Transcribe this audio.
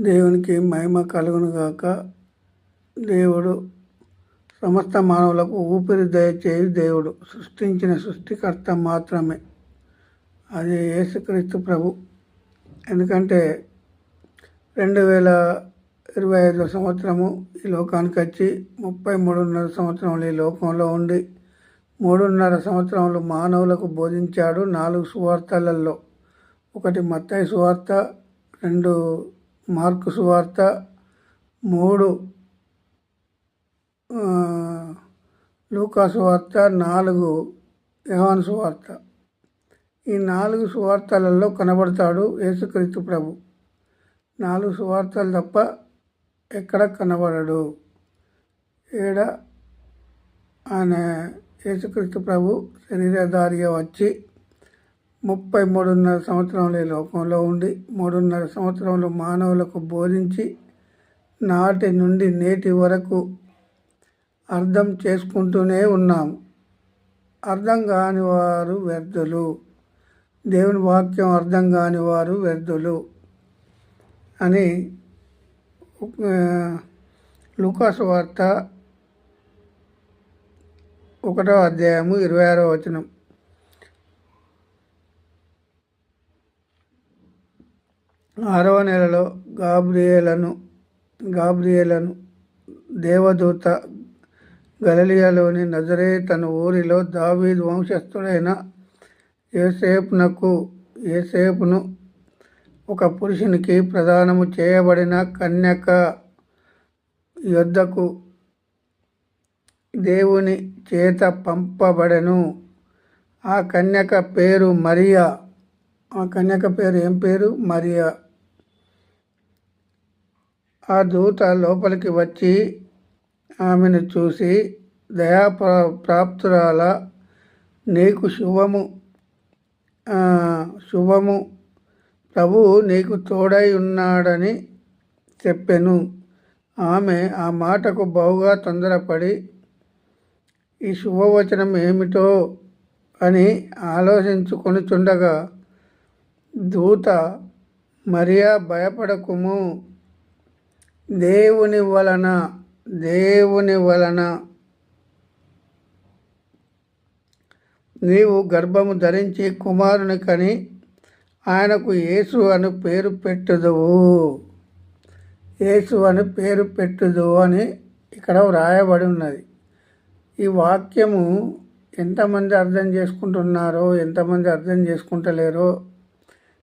దేవునికి మహిమ కలుగునుగాక. దేవుడు సమస్త మానవులకు ఊపిరి దయచేయు దేవుడు, సృష్టించిన సృష్టికర్త మాత్రమే. అది యేసుక్రీస్తు ప్రభు. ఎందుకంటే 2025 సంవత్సరము ఈ లోకానికి వచ్చి 33.5 సంవత్సరములు ఈ లోకంలో ఉండి 3.5 సంవత్సరములు మానవులకు బోధించాడు. 4 సువార్తలలో, 1 మత్తయి సువార్త, 2 మార్కు సువార్త, 3 లూకా సువార్త, 4 యోహాను సువార్త. ఈ 4 సువార్తలలో కనబడతాడు యేసుక్రీస్తు ప్రభు. 4 సువార్తలు తప్ప ఎక్కడ కనబడడు. ఈడ ఆయన యేసుక్రీస్తు ప్రభు శరీరధారిగా వచ్చి 33.5 సంవత్సరములు ఈ లోకంలో ఉండి 3.5 సంవత్సరములు మానవులకు బోధించి నాటి నుండి నేటి వరకు అర్థం చేసుకుంటూనే ఉన్నాము. అర్థం కాని వారు వ్యర్థులు, దేవుని వాక్యం అర్థం కాని వారు వ్యర్థులు అని లూకా సువార్త 1వ అధ్యాయము 26వ వచనం. 6వ నెలలో గాబ్రియేలను దేవదూత గలిలయలోని నజరేతను ఊరిలో దావీదు వంశస్థుడైన యోసేపును ఒక పురుషునికి ప్రదానము చేయబడిన కన్యక యొద్దకు దేవుని చేత పంపబడెను. ఆ కన్యక పేరు మరియా. ఆ కన్యక పేరు ఏం పేరు? మరియా. ఆ దూత లోపలికి వచ్చి ఆమెను చూసి, దయాప్రాప్తురాల, నీకు శుభము, ప్రభువు నీకు తోడై ఉన్నాడని చెప్పెను. ఆమె ఆ మాటకు బహుగా తొందరపడి ఈ శుభవచనం ఏమిటో అని ఆలోచించుకొనుచుండగా దూత, మరియా, భయపడకుము, దేవుని వలన నీవు గర్భము ధరించి కుమారుని కని ఆయనకు యేసు అని పేరు పెట్టుదువు అని ఇక్కడ వ్రాయబడి ఉన్నది. ఈ వాక్యము ఎంతమంది అర్థం చేసుకుంటున్నారో, ఎంతమంది అర్థం చేసుకుంటలేరో